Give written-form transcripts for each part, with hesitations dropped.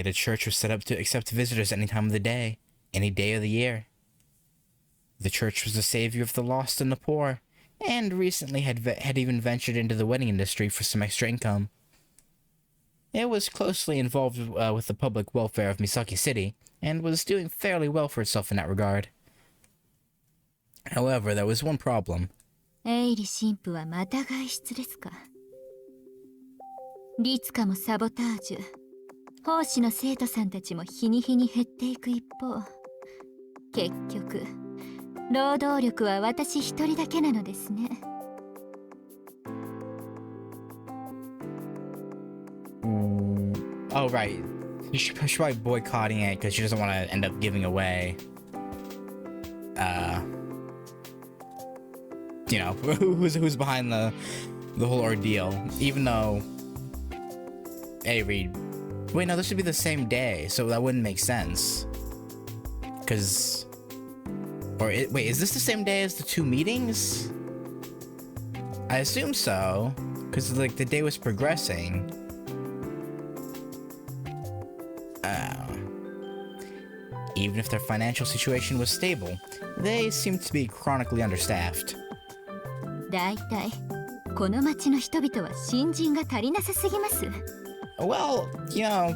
The church was set up to accept visitors any time of the day, any day of the year. The church was the savior of the lost and the poor, and recently had even ventured into the wedding industry for some extra income. It was closely involved with the public welfare of Misaki City, and was doing fairly well for itself in that regard. However, there was one problem. エイリ神父はまた外出ですか。律香もサボタージュ、奉仕の生徒さんたちも日に日に減っていく一方、結局労働力は私一人だけなのですね。Oh, right. She's probably boycotting it because she doesn't want to end up giving away, you know, who's behind the whole ordeal. Even though, Avery, wait, no, this would be the same day, so that wouldn't make sense. Because, wait, is this the same day as the two meetings? I assume so, because like the day was progressing. Even if their financial situation was stable, they seemed to be chronically understaffed. だいたいこの町の人々は新人が足りなさすぎます。Well, you know,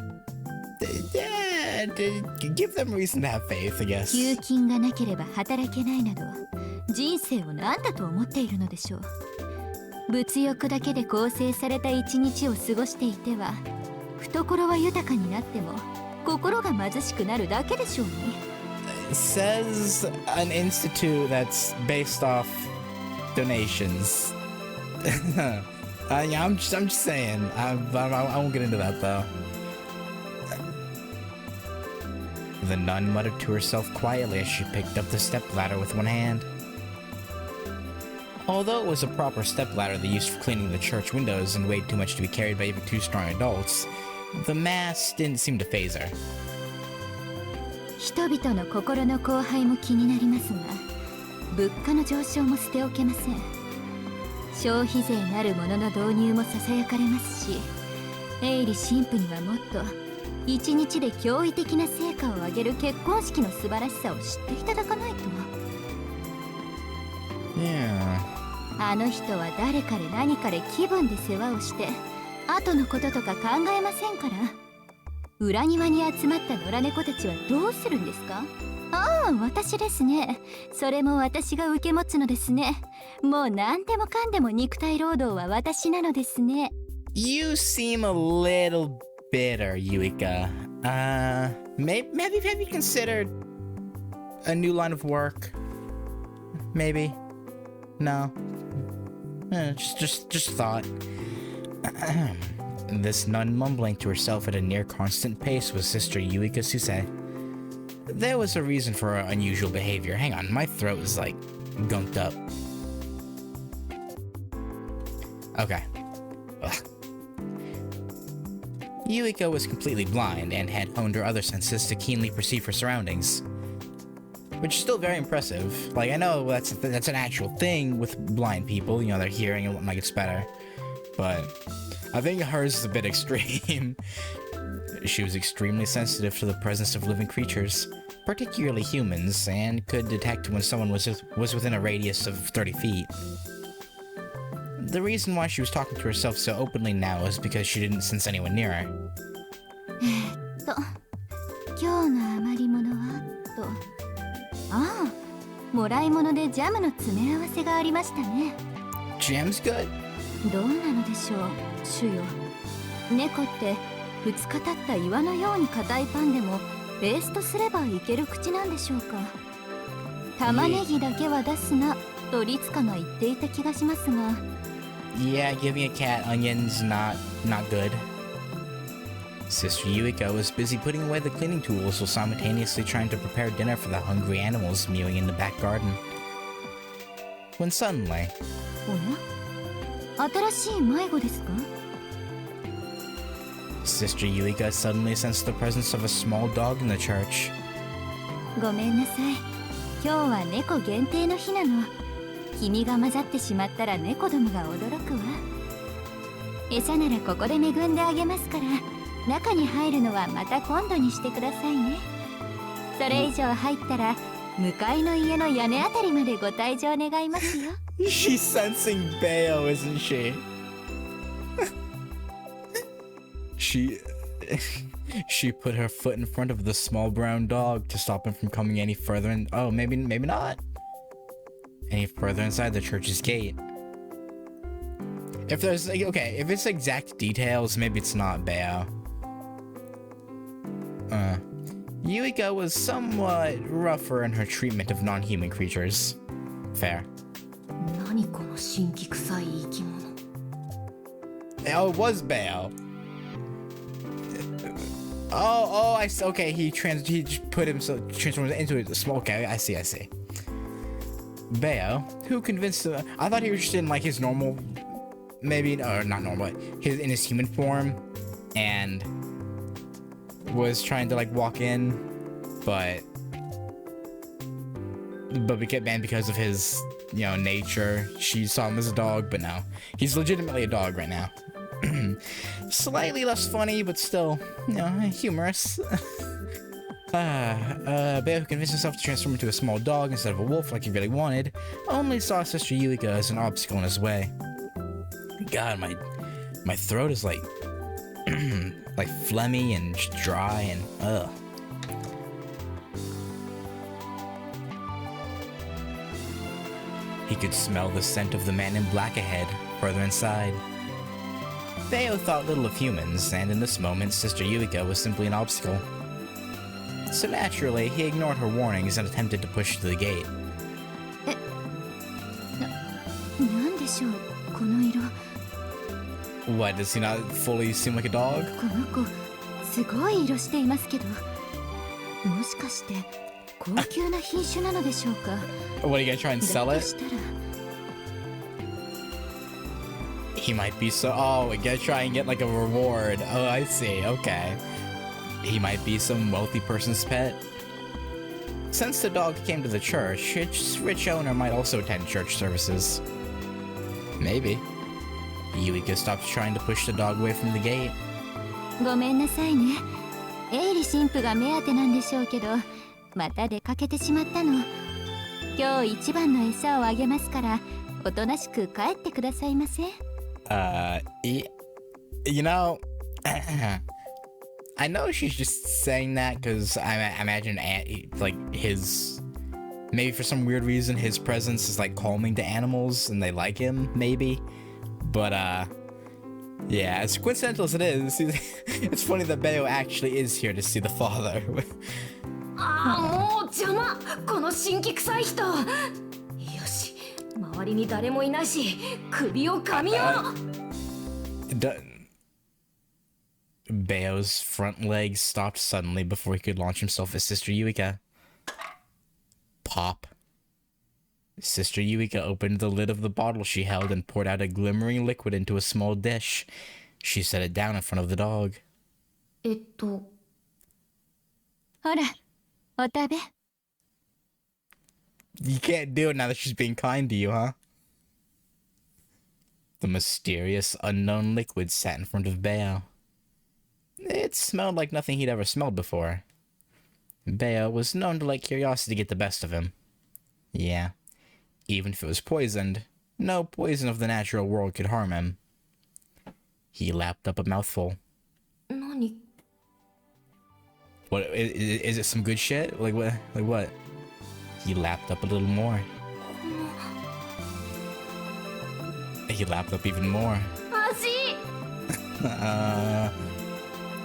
give them reason to have faith, I guess. 給金がなければ働けないなど、人生を何だと思っているのでしょう。物欲だけで構成された一日を過ごしていては、懐は豊かになっても心が貧しくなるだけでしょうね。Says an institute that's based off donations. Yeah, I'm just saying. I won't get into that though. The nun muttered to herself quietly as she picked up the stepladder with one hand. Although it was a proper stepladder they used for cleaning the church windows and weighed too much to be carried by even two strong adults, the mass didn't seem to faze her. 人々の心の荒廃も気になりますが、物価の上昇も捨ておけません。消費税なるものの導入もささやかれますし、エイリ神父にはもっと一日で驚異的な成果を上げる結婚式の素晴らしさを知っていただかないと。あの人は誰かで何かで気分で世話をして、後のこととか考えませんから。裏庭に集まった野良猫たちはどうするんですか？ああ、私ですね。それも私が受け持つのですね。もう何でもかんでも肉体労働は私なのですね。You seem a little bitter, Yuika. Maybe have you considered a new line of work? Maybe? No. Just thought. This nun mumbling to herself at a near constant pace was Sister Yuika Susei. There was a reason for her unusual behavior. Hang on, my throat is like gunked up. Okay. Ugh. Yuika was completely blind and had honed her other senses to keenly perceive her surroundings, which is still very impressive. Like, I know that's an actual thing with blind people, you know, their hearing and whatnot gets better, but I think hers is a bit extreme. She was extremely sensitive to the presence of living creatures, particularly humans, and could detect when someone was within a radius of 30 feet. The reason why she was talking to herself so openly now is because she didn't sense anyone near her. 今日の余り物はと。ああ、もらい物でジャムの詰め合わせがありましたね。Jam's good? どうなのでしょう、主よ。猫って2日経った岩のように硬いパンでもペーストすればいける口なんでしょうか。玉ねぎだけは出すなと律香が言っていた気がしますが。Yeah, giving a cat onions not good. Sister Yuika was busy putting away the cleaning tools while simultaneously trying to prepare dinner for the hungry animals mewing in the back garden. When suddenly... おや？新しい迷子ですか？ Sister Yuika suddenly sensed the presence of a small dog in the church. ごめんなさい。今日は猫限定の日なの。君が混ざってしまったら猫どもが驚くわ。餌ならここで恵んであげますから、中に入るのはまた今度にしてくださいね。それ以上入ったら向かいの家の屋根あたりまでご退場願いますよ。She's sensing Bayo, isn't she? She put her foot in front of the small brown dog to stop him from coming any further in. Oh, maybe not. Any further inside the church's gate. If there's like, okay, if it's exact details, maybe it's not Bayo. Yuika was somewhat rougher in her treatment of non-human creatures. Fair. Oh, it was Bayo. Oh, I see. Okay, he just put himself transformed into a small. Okay, I see. Bayo, who convinced him? I thought he was just in like his normal, maybe or not normal, in his human form, and was trying to like walk in, but because of his nature, she saw him as a dog. But no, he's legitimately a dog right now. Slightly less funny, but still, humorous. Bayo, who convinced himself to transform into a small dog instead of a wolf like he really wanted, only saw Sister Yuika as an obstacle in his way. God, my throat is like, like phlegmy and dry and ugh. He could smell the scent of the man in black ahead, further inside. Bayo thought little of humans, and in this moment, Sister Yuika was simply an obstacle. So naturally, he ignored her warnings and attempted to push to the gate. What, does he not fully seem like a dog? What, are you gonna try and sell it? He might be oh, we gotta try and get like a reward. Oh, I see, okay. He might be some wealthy person's pet. Since the dog came to the church, its rich owner might also attend church services. Maybe. Yuika stopped trying to push the dog away from the gate. ごめんなさいね。エイリ神父が目当てなんでしょうけど、また出かけてしまったの。今日一番の餌をあげますから、おとなしく帰ってくださいませ。I know she's just saying that because I imagine like maybe for some weird reason his presence is like calming to animals and they like him, maybe. But yeah, as coincidental as it is, it's funny that Bayo actually is here to see the father. Bayo's front legs stopped suddenly before he could launch himself at Sister Yuika. Pop. Sister Yuika opened the lid of the bottle she held and poured out a glimmering liquid into a small dish. She set it down in front of the dog. ほら、お食べ。You can't do it now that she's being kind to you, huh? The mysterious, unknown liquid sat in front of Bayo. It smelled like nothing he'd ever smelled before. Bayo was known to let curiosity get the best of him. Yeah, even if it was poisoned, no poison of the natural world could harm him. He lapped up a mouthful. What, is it some good shit? Like what? He lapped up a little more. He lapped up even more.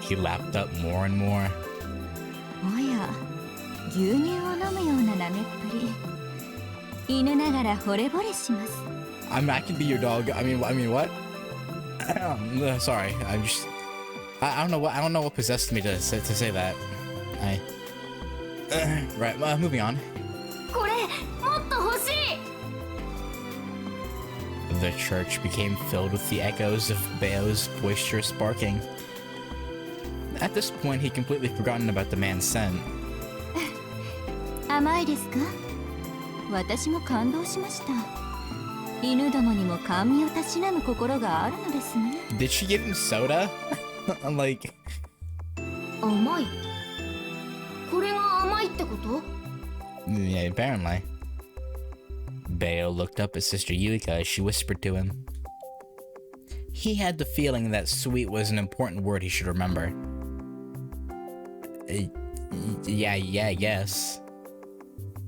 He lapped up more and more. I can be your dog. I mean what? Sorry, I don't know what possessed me to say that. Right, moving on. The church became filled with the echoes of Bayo's boisterous barking. At this point, he'd completely forgotten about the man's scent. Did she give him soda? Like, 甘い。これが甘いってこと？ Yeah, apparently. Beo looked up at Sister Yuika as she whispered to him. He had the feeling that sweet was an important word he should remember. Yeah, I guess.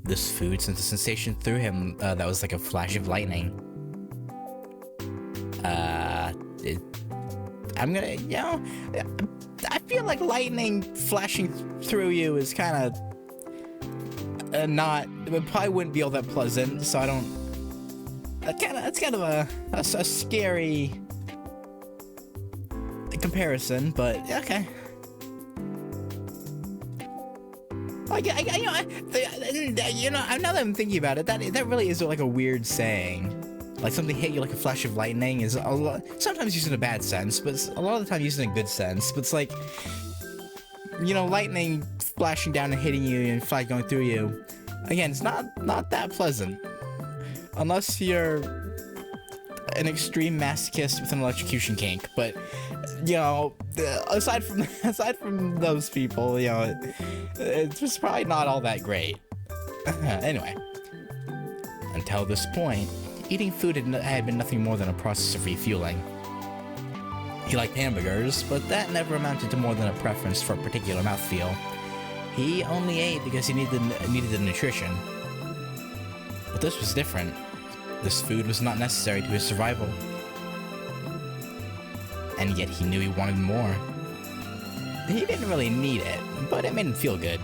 This food sent a sensation through him that was like a flash of lightning. I'm gonna, I feel like lightning flashing through you is kind of it probably wouldn't be all that pleasant, so I don't, it's kind of a scary comparison, but okay. Like, now that I'm thinking about it, that really is like a weird saying. Like, something hit you like a flash of lightning is sometimes used in a bad sense, but a lot of the time used in a good sense. But it's like, lightning flashing down and hitting you and fire going through you. Again, it's not that pleasant. Unless you're an extreme masochist with an electrocution kink. But, aside from those people, it's just probably not all that great. Anyway, until this point, eating food had been nothing more than a process of refueling. He liked hamburgers, but that never amounted to more than a preference for a particular mouthfeel. He only ate because he needed the nutrition. But this was different. This food was not necessary to his survival. And yet he knew he wanted more. He didn't really need it, but it made him feel good.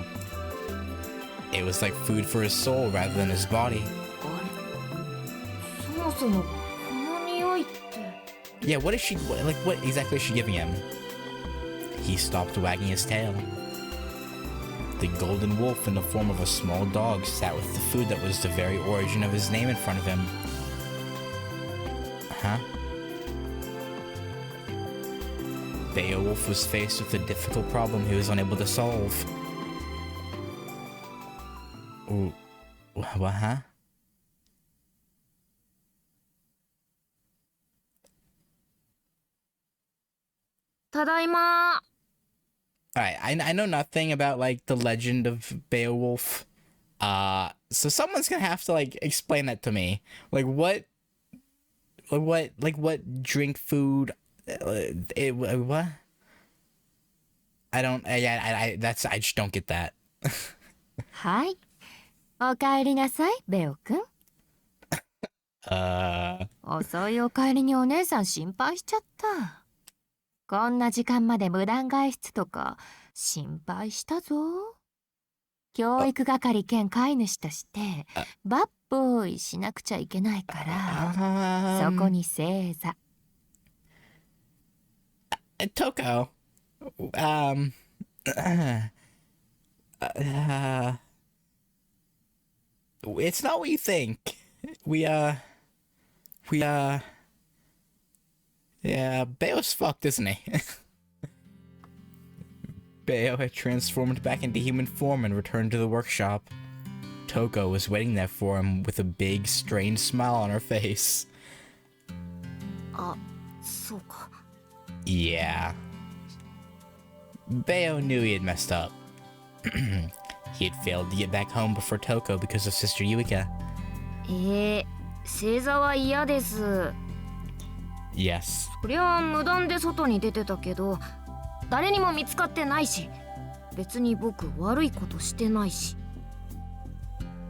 It was like food for his soul rather than his body. Yeah, what exactly is she giving him? He stopped wagging his tail. The golden wolf in the form of a small dog sat with the food that was the very origin of his name in front of him. Huh? Beowulf was faced with a difficult problem he was unable to solve. Ooh, what, huh? Tadaima. Alright, I know nothing about, like, the legend of Beowulf. So someone's gonna have to, like, explain that to me. Like, what drink food, what? I just don't get that. はい。おかえりなさい、ベオくん。遅いお帰りにお姉さん心配しちゃった。こんな時間まで無断外出とか心配したぞ。教育係兼飼い主としてバッボーイしなくちゃいけないから、そこに正座。Toko, it's not what you think. Yeah, Beo's fucked, isn't he? Beo had transformed back into human form and returned to the workshop. Toko was waiting there for him with a big, strained smile on her face. Yeah. Beo knew he had messed up. He had failed to get back home before Toko because of Sister Yuika. 正座は嫌です。 Yes. そりゃ無断で外に出てたけど、誰にも見つかってないし、別に僕悪いことしてないし。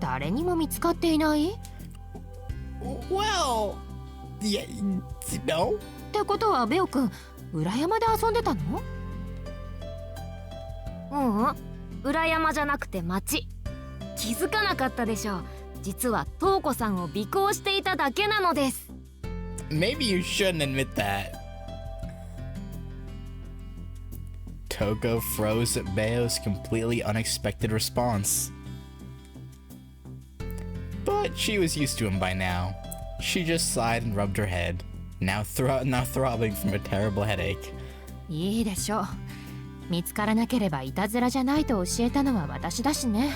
誰にも見つかっていない？ Well, yeah, no. ってことはベオくん、裏山で遊んでたの？裏山じゃなくて町。気づかなかったでしょ。実はトウコさんを尾行していただけなのです。 Maybe you shouldn't admit that. Toko froze at Beo's completely unexpected response. But she was used to him by now. She just sighed and rubbed her head, now throbbing from a terrible headache. いいでしょう。見つからなければいたずらじゃないと教えたのは私だしね。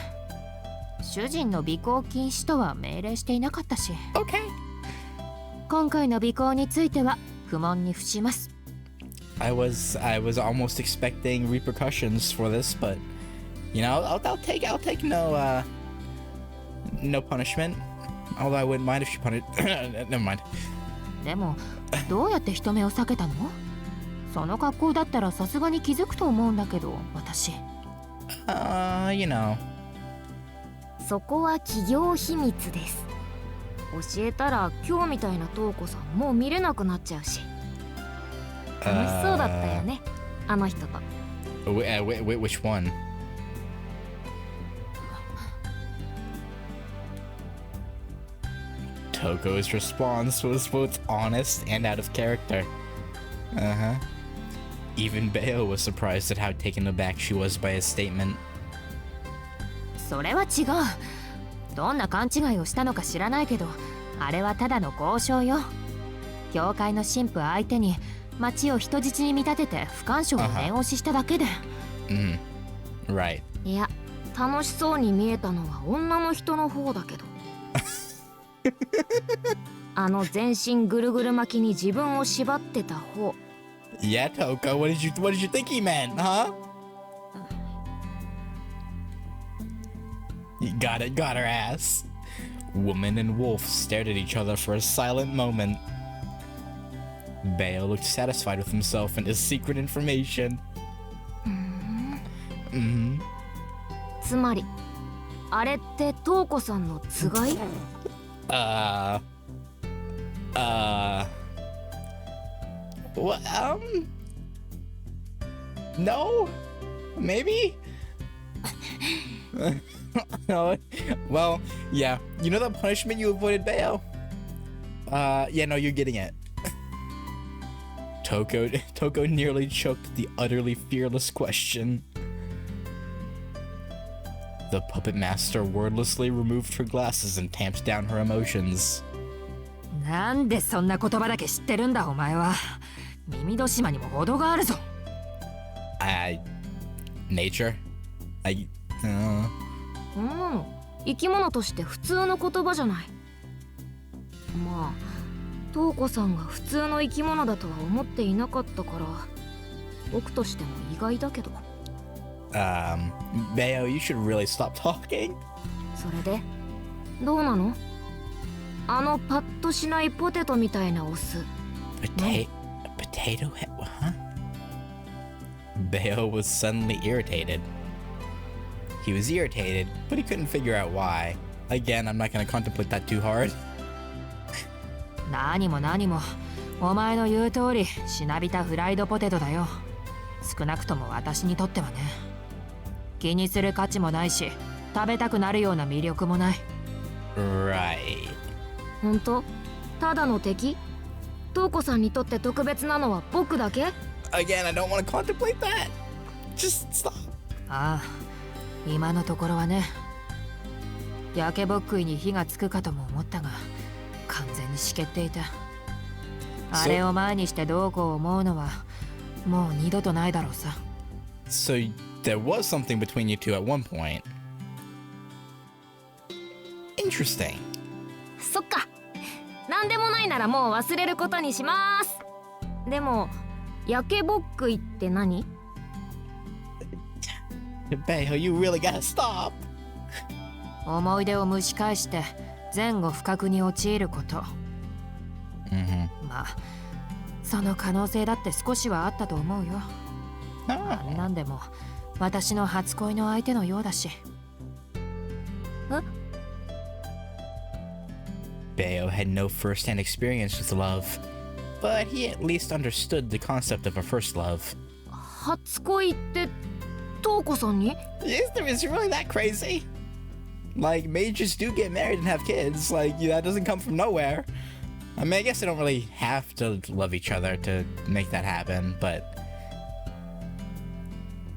主人の尾行禁止とは命令していなかったし。Okay. 今回の尾行については不問に付します。I was almost expecting repercussions for this, but you know, I'll take no punishment. Although I wouldn't mind if she punished. Never mind. でもどうやって人目を避けたの？その格好だったらさすがに気づくと思うんだけど、私。You know. そこは企業秘密です。教えたら今日みたいな瞳子さんもう見れなくなっちゃうし。楽しそうだったよね、あの人と。Which one? Toko's response was both honest and out of character. Even Bayo was surprised at how taken aback she was by his statement. それは違う。どんな勘違いをしたのか知らないけど、あれはただの交渉よ。教会の神父相手に町を人質に見立てて不干渉を念押ししただけで。Right. いや、楽しそうに見えたのは女の人の方だけど。あの全身ぐるぐる巻きに自分を縛ってた方。Yeah, Toko, what did you think he meant, huh? You got her ass. Woman and wolf stared at each other for a silent moment. Bayo looked satisfied with himself and his secret information. つまり、あれって瞳子さんのつがいWhat? No? Maybe? No. Well, yeah. You know the punishment you avoided, Bayo? Yeah, no, you're getting it. Toko nearly choked the utterly fearless question. The puppet master wordlessly removed her glasses and tamped down her emotions. なんでそんな言葉だけ知ってるんだお前は。耳戸島にも程があるぞ。Nature? そんなの生き物として普通の言葉じゃない。まあ瞳子さんが普通の生き物だとは思っていなかったから僕としても意外だけど。Bayo, you should really stop talking. それでどうなの？あのパッとしないポテトみたいなオス。Potato head? Huh? Bayo was suddenly irritated. He was irritated, but he couldn't figure out why. Again, I'm not gonna contemplate that too hard. 何もお前の言う通りしなびたフライドポテトだよ。少なくとも私にとってはね。気にする価値もないし食べたくなるような魅力もない。 Right. 本当？ただの敵？瞳子さんにとって特別なのは僕だけ？ Again, I don't want to contemplate that. Just stop. ああ、今のところはね。焼けぼっくいに火がつくかとも思ったが完全にしけっていた。あれを前にしてどうこう思うのはもう二度とないだろうさ。 So there was something between you two at one point. Interesting. そっか。なんでもないならもう忘れることにします。でも焼けぼっくいって何？ Bayo, you really gotta stop. 思い出を蒸し返して前後不覚に陥ること。まあその可能性だって少しはあったと思うよ。なんでも私の初恋の相手のようだし。Bayo had no first-hand experience with love, but he at least understood the concept of a first love. 初恋って瞳子さんに？ Is it really that crazy? Like, mages do get married and have kids. Like, that doesn't come from nowhere. I mean, I guess they don't really have to love each other to make that happen, but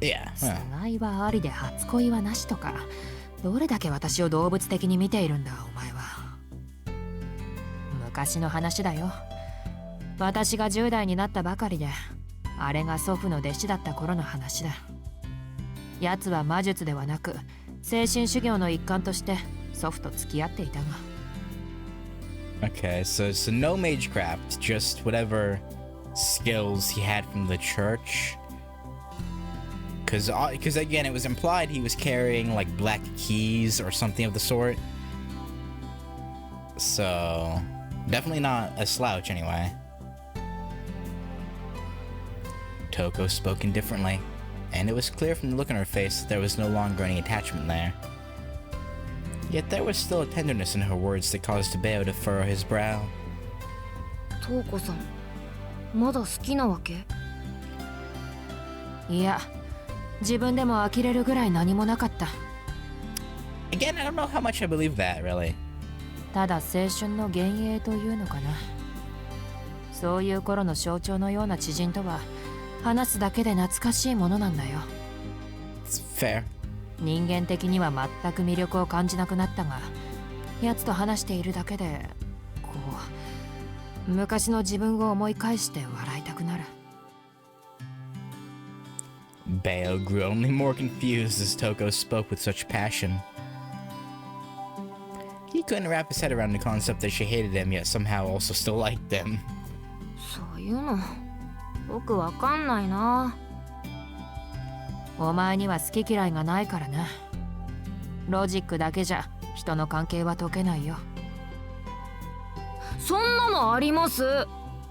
yeah. つがいはありで初恋はなしとか、どれだけ私を動物的に見ているんだお前は。昔の話だよ。私が10代になったばかりで、あれが祖父の弟子だった頃の話だ。奴は魔術ではなく精神修行の一環として祖父と付き合っていたが。Okay, so no magecraft, just whatever skills he had from the church. Because again, it was implied he was carrying like black keys or something of the sort. So, definitely not a slouch anyway. Toko spoke indifferently, and it was clear from the look on her face that there was no longer any attachment there. Yet there was still a tenderness in her words that caused Beo to furrow his brow. トウコさん、まだ好きなわけ？いや、自分でも呆れるぐらい何もなかった。Again, I don't know how much I believe that, really. ただ青春の幻影というのかな。そういう頃の象徴のような知人とは話すだけで懐かしいものなんだよ。It's fair. 人間的には全く魅力を感じなくなったが、奴と話しているだけでこう昔の自分を思い返して笑いたくなる。Beo grew only more confused as Toko spoke with such passion. He couldn't wrap his head around the concept that she hated him yet somehow also still liked him. そういうの僕わかんないな。お前には好き嫌いがないからな。ロジックだけじゃ人の関係は解けないよ。そんなのあります。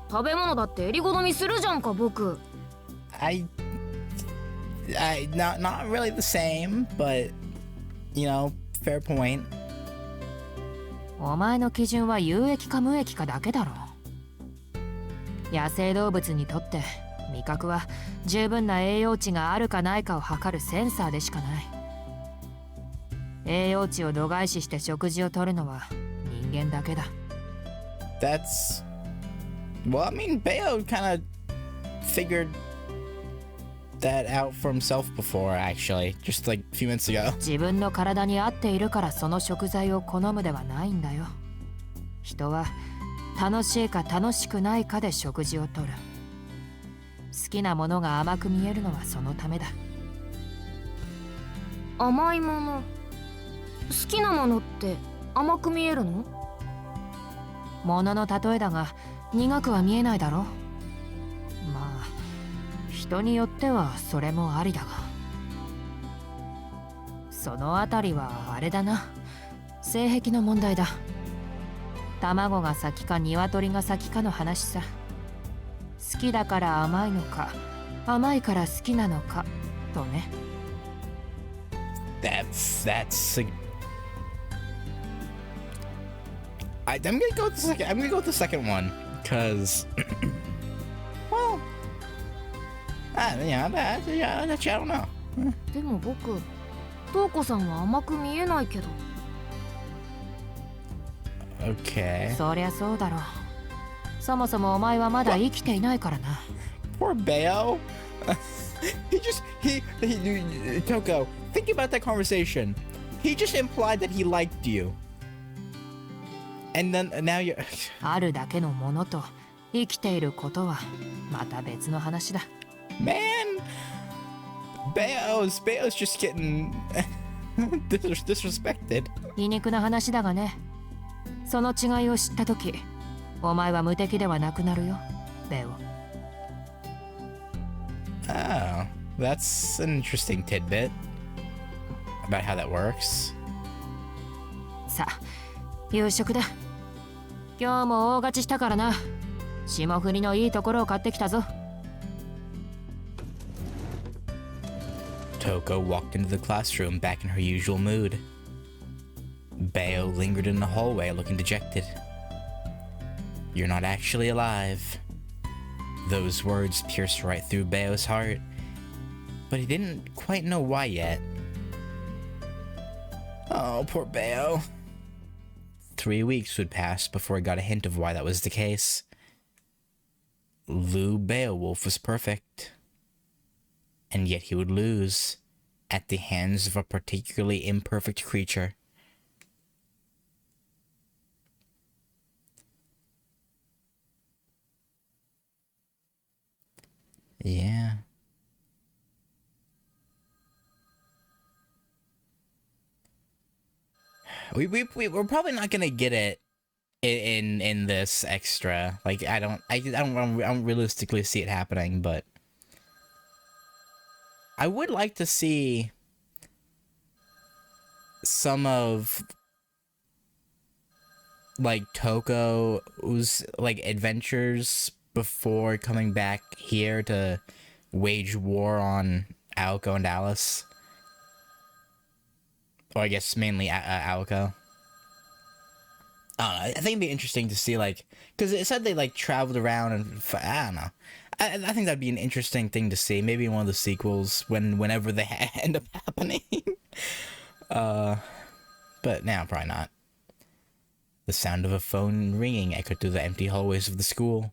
食べ物だって襟好みするじゃんか僕。Not really the same, but you know, fair point. お前の基準は有益か無益かだけだろ。野生動物にとって味覚は十分な栄養値があるかないかを測るセンサーでしかない。栄養値を度外視して食事をとるのは人間だけだ。That's... Well, I mean, Beo kind of figured that out for himself before, actually, just like a few minutes ago. 自分の体に合っているからその食材を好むではないんだよ。人は楽しいか楽しくないかで食事をとる。好きなものが甘く見えるのはそのためだ。甘いもの、好きなものって甘く見えるの？ものの例えだが苦くは見えないだろ。まあ人によってはそれもありだが、そのあたりはあれだな、性癖の問題だ。卵が先か鶏が先かの話さ。好きだから甘いのか、甘いから好きなのかとね。I'm gonna go with the second. I'm gonna go with the second one, cause, well, I don't know. でも僕、トウコさんは甘く見えないけど。Okay. そりゃそうだろう。そもそもお前はまだ生きていないからな。Poor Beo. Toko, think about that conversation. He just implied that he liked you. And then now you're あるだけのものと生きていることはまた別の話だ。Man, Beo's just getting disrespected. 皮肉な話だがね。その違いを知ったとき、お前は無敵ではなくなるよ、ベオ。Oh, that's an interesting tidbit about how that works. さあ、夕食だ。今日も大勝ちしたからな。霜降りのいいところを買ってきたぞ。Toko walked into the classroom back in her usual mood. Beo lingered in the hallway looking dejected. You're not actually alive. Those words pierced right through Beo's heart, but he didn't quite know why yet. Oh, poor Beo. 3 weeks would pass before he got a hint of why that was the case. Beowulf was perfect. And yet he would lose at the hands of a particularly imperfect creature. Yeah. We're probably not gonna get it in this extra. Like I don't realistically see it happening, but I would like to see some of like Toko's like adventures before coming back here to wage war on Aoko and Alice. Or I guess mainly Aoko. I think it'd be interesting to see, like, because it said they like traveled around and I don't know. I think that'd be an interesting thing to see. Maybe in one of the sequels whenever they end up happening. But now probably not. The sound of a phone ringing echoed through the empty hallways of the school.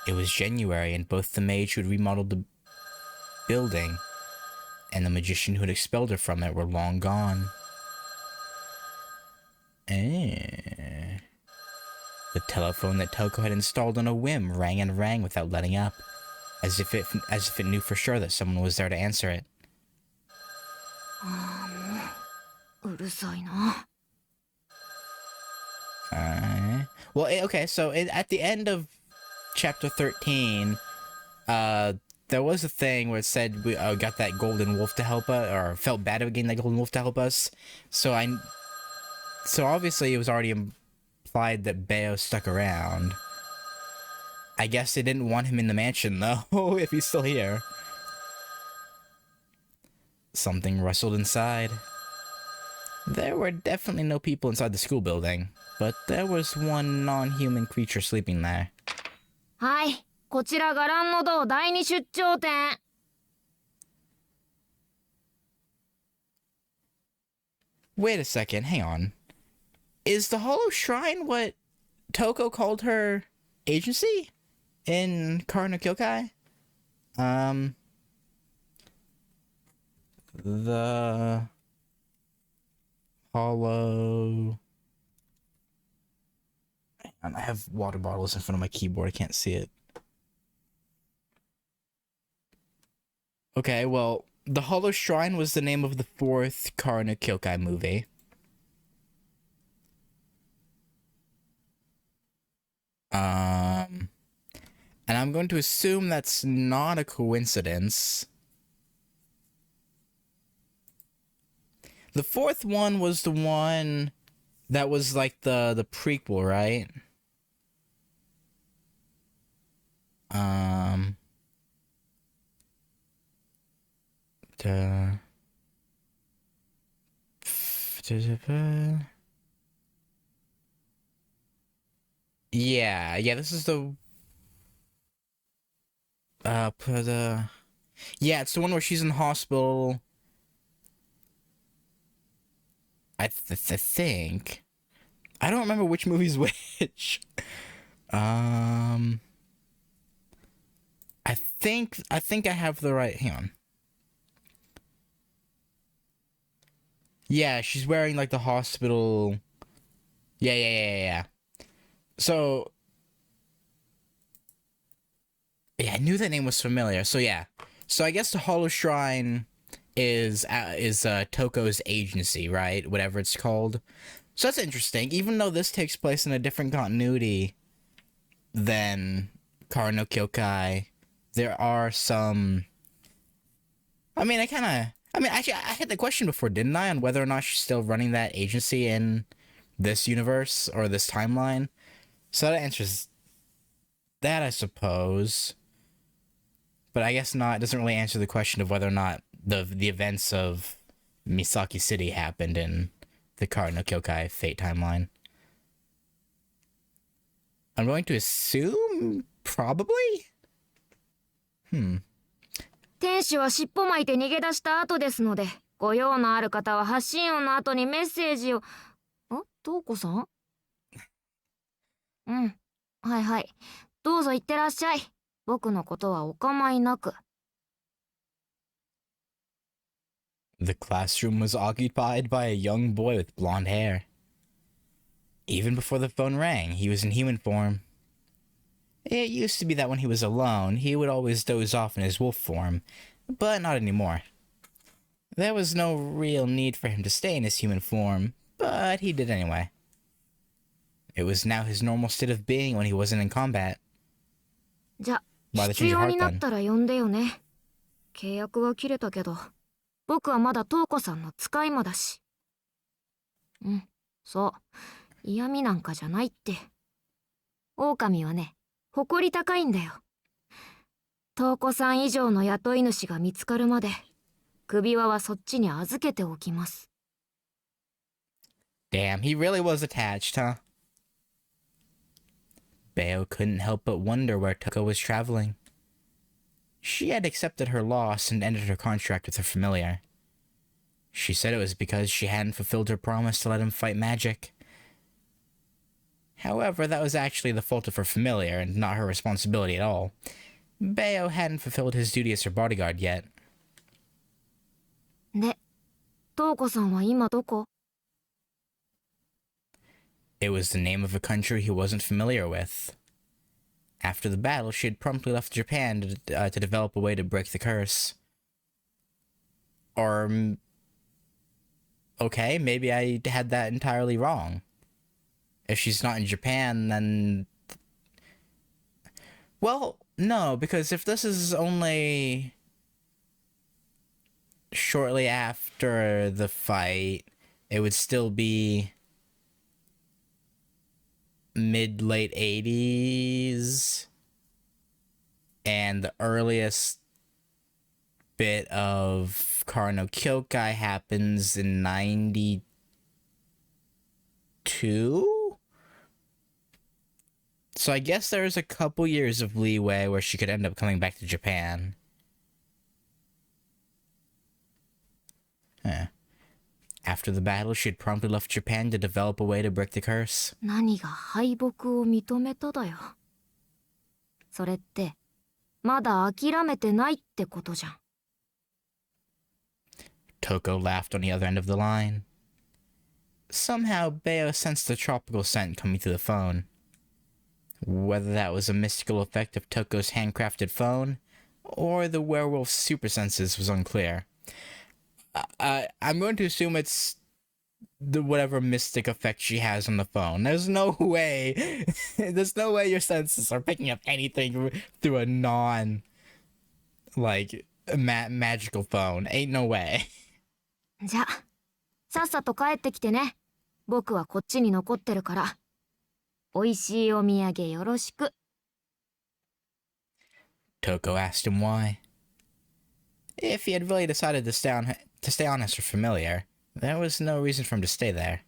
It was January, and both the mage who had remodeled the building and the magician who had expelled her from it were long gone. The telephone that Toko had installed on a whim rang and rang without letting up, as if it knew for sure that someone was there to answer it. Well, okay, so at the end of chapter 13, there was a thing where it said we got that golden wolf to help us, or felt bad about getting that golden wolf to help us. So obviously it was already implied that Beo stuck around. I guess they didn't want him in the mansion though, if he's still here. Something rustled inside. There were definitely no people inside the school building, but there was one non-human creature sleeping there. はい、こちら伽藍の道第二出張店。Wait a second, hang on. Is the Hollow Shrine what Toko called her agency in Kara no Kyokai? The Hollow... I have water bottles in front of my keyboard, I can't see it. Okay, well, The Hollow Shrine was the name of the 4th Kara no Kyokai movie. And I'm going to assume that's not a coincidence. The 4th one was the one that was like the prequel, right? Yeah, this is the yeah, it's the one where she's in the hospital. I think. I don't remember which movie's which. I think I have the right. Hang on. Yeah, she's wearing like the hospital. Yeah. So. Yeah, I knew that name was familiar. So yeah. So I guess the Hollow Shrine is Toko's agency, right? Whatever it's called. So that's interesting. Even though this takes place in a different continuity than Kara no Kyokai, there are some... actually, I had the question before, didn't I? On whether or not she's still running that agency in this universe or this timeline. So that answers that, I suppose. But I guess not. It doesn't really answer the question of whether or not the events of Misaki City happened in the Kara no Kyokai Fate timeline. I'm going to assume probably? 天使は尻尾巻いて逃げ出した後ですので、ご用のある方は発信音の後にメッセージを。トウコさん？はい。どうぞ行ってらっしゃい。僕のことはお構いなく。The classroom was occupied by a young boy with blonde hair. Even before the phone rang, he was in human form. It used to be that when he was alone, he would always doze off in his wolf form, but not anymore. There was no real need for him to stay in his human form, but he did anyway. It was now his normal state of being when he wasn't in combat. じゃ、 Why the 必 change of 要 heart になっ then? たら呼んでよね。契約は切れたけど、僕はまだトウコさんの使い魔だし。うん、そう。嫌味なんかじゃないって。狼はね、誇り高いんだよ。トウコさん以上の雇い主が見つかるまで、首輪はそっちに預けておきます。Damn, he really was attached, huh? Beo couldn't help but wonder where Toko was traveling. She had accepted her loss and ended her contract with her familiar. She said it was because she hadn't fulfilled her promise to let him fight magic. However, that was actually the fault of her familiar and not her responsibility at all. Beo hadn't fulfilled his duty as her bodyguard yet. で、トウコさんは今どこ？ It was the name of a country he wasn't familiar with. After the battle, she had promptly left Japan to develop a way to break the curse. Or... okay, maybe I had that entirely wrong. If she's not in Japan, then... well, no, because if this is only... shortly after the fight, it would still be... mid-late 80s, and the earliest bit of Kara no Kyokai happens in 92? So I guess there's a couple years of leeway where she could end up coming back to Japan. Huh. After the battle, she had promptly left Japan to develop a way to break the curse. 何が敗北を認めただよ。それって、まだ諦めてないってことじゃん。Toko laughed on the other end of the line. Somehow, Beo sensed the tropical scent coming through the phone. Whether that was a mystical effect of Toko's handcrafted phone, or the werewolf's super senses was unclear. I'm going to assume it's the whatever mystic effect she has on the phone. There's no way your senses are picking up anything through a magical phone. Ain't no way. じゃ、さっさと帰ってきてね。僕はこっちに残ってるから。美味しいお土産よろしく。Toko asked him why. If he had really decided to stay on as her familiar, there was no reason for him to stay there.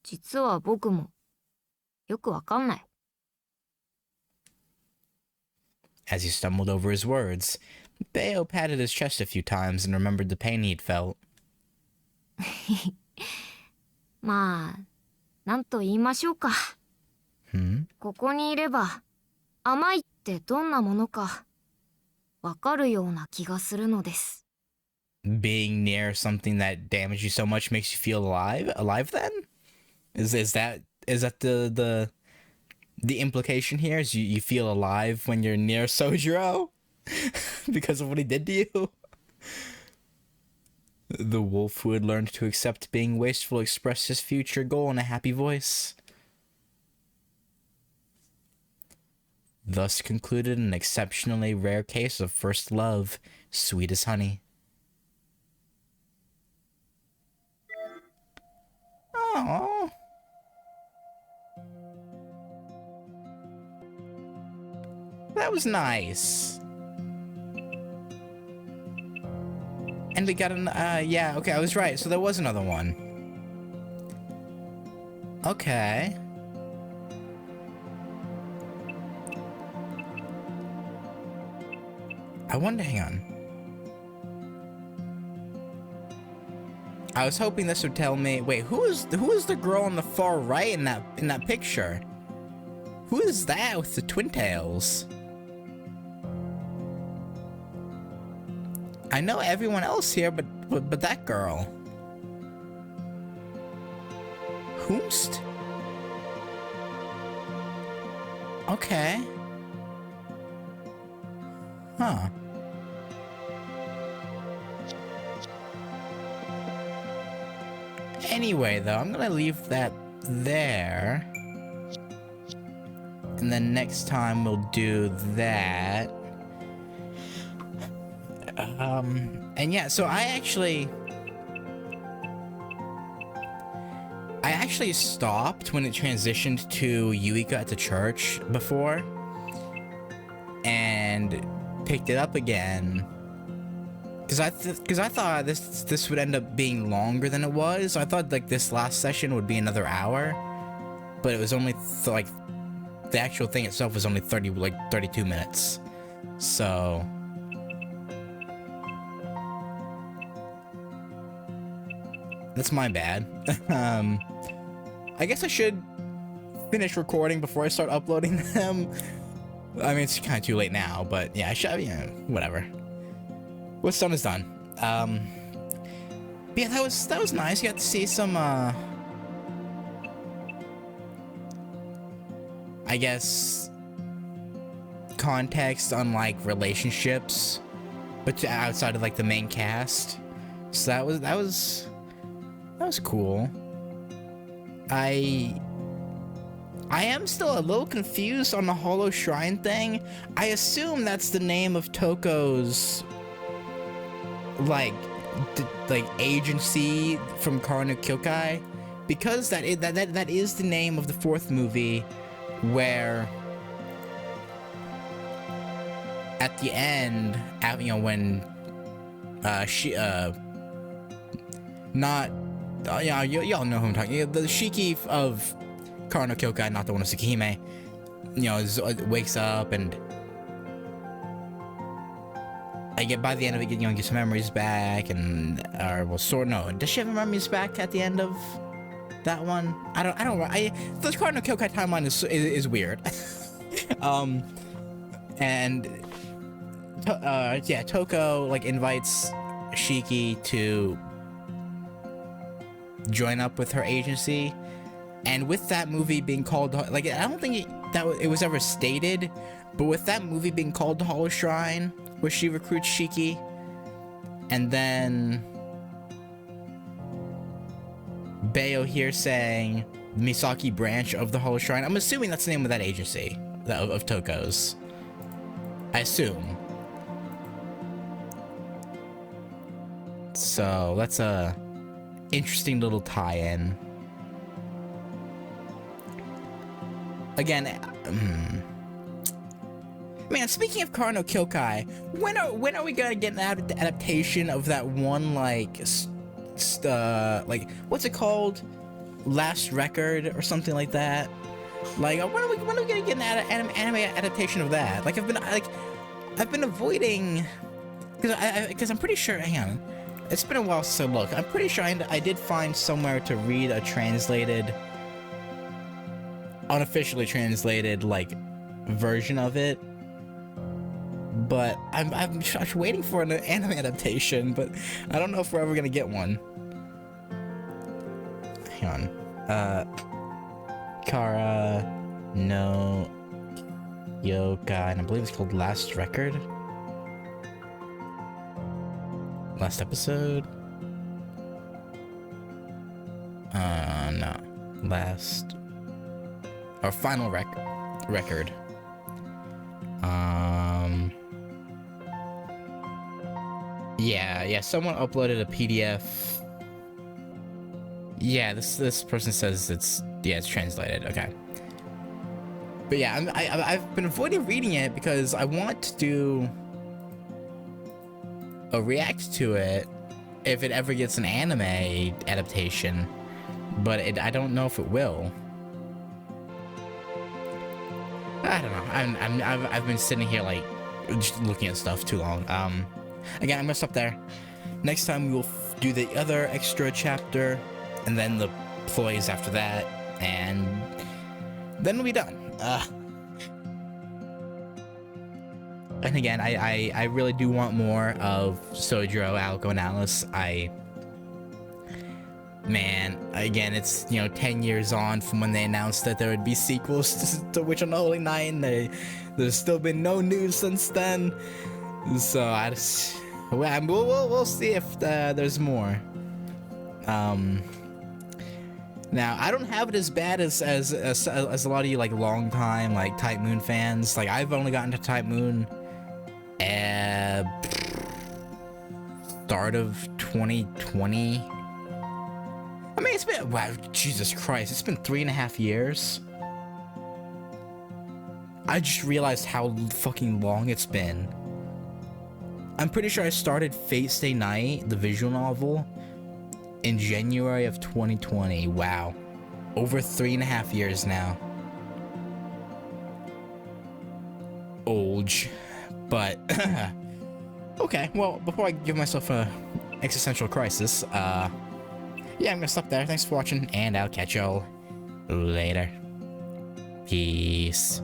実は僕もよくわかんない。As he stumbled over his words, Beo patted his chest a few times and remembered the pain he'd felt. まあ、なんと言いましょうか。ここにいれば、甘いってどんなものか、わかるような気がするのです。Being near something that damaged you so much makes you feel alive? Alive then? Is that the implication here? Is you feel alive when you're near Sojiro? Because of what he did to you? The wolf who had learned to accept being wasteful expressed his future goal in a happy voice. Thus concluded an exceptionally rare case of first love, sweet as honey. Aww. That was nice. And we got an, yeah, okay, I was right. So there was another one. Okay. I wonder, hang on. I was hoping this would tell me, wait, who is the girl on the far right in that picture? Who is that with the twin tails? I know everyone else here, but that girl. Whomst? Okay. Anyway, though, I'm gonna leave that there. And then next time we'll do that. And yeah, so I actually stopped when it transitioned to Yuika at the church before, and picked it up again because I thought this would end up being longer than it was. I thought like this last session would be another hour, but it was only like the actual thing itself was only 32 minutes. So that's my bad. I guess I should finish recording before I start uploading them. I mean, it's kind of too late now, but yeah, I should, whatever. What's done is done. But yeah, that was nice. You got to see some, I guess, context on like relationships, but outside of like the main cast. So that was cool. I am still a little confused on the Hollow Shrine thing. I assume that's the name of Toko's like agency from Kara Kyokai, because that is the name of the fourth movie, where at the end, when y'all know who I'm talking. The Shiki of Kara Kyokai, not the one of Tsukihime, wakes up, and by the end of it, get some memories back, and does she have memories back at the end of that one? The Kara Kyokai timeline is weird. Toko like invites Shiki to join up with her agency, and with that movie being called, like, I don't think it was ever stated, but with that movie being called The Hollow Shrine, where she recruits Shiki, and then Bayo here saying Misaki branch of the Hollow Shrine, I'm assuming that's the name of that agency of Toko's. I assume. So that's a interesting little tie-in. Again, man, speaking of Kara Kyokai, when are we gonna get an adaptation of that one, like what's it called? Last Record or something like that? Like, when are we gonna get an anime adaptation of that? Like, I've been avoiding, because I'm pretty sure, hang on, it's been a while since I looked. I'm pretty sure I did find somewhere to read a unofficially translated, like, version of it. But I'm waiting for an anime adaptation, but I don't know if we're ever gonna get one. Hang on. Kara no Yokai, and I believe it's called Last Record. Last episode? No. Last... Or final record. Yeah, someone uploaded a PDF. Yeah, this person says it's translated, okay. But yeah, I've been avoiding reading it because I want to do a react to it if it ever gets an anime adaptation, but I don't know if it will. I don't know. I've been sitting here like just looking at stuff too long. Again, I'm gonna stop there. Next time we will do the other extra chapter, and then the ploys after that, and then we'll be done. And again, I really do want more of Sojiro, Alco, and Alice. Man, again, it's 10 years on from when they announced that there would be sequels to Witch on the Holy Night. There's still been no news since then. So we'll see if there's more. Now, I don't have it as bad as a lot of you like long time like Type Moon fans. Like I've only gotten to Type Moon start of 2020. I mean, it's been, wow, Jesus Christ, it's been 3.5 years. I just realized how fucking long it's been. I'm pretty sure I started Fate Stay Night, the visual novel, in January of 2020. Wow. Over 3.5 years now. Old. But, okay, well, before I give myself a existential crisis, yeah, I'm gonna stop there. Thanks for watching, and I'll catch y'all later. Peace.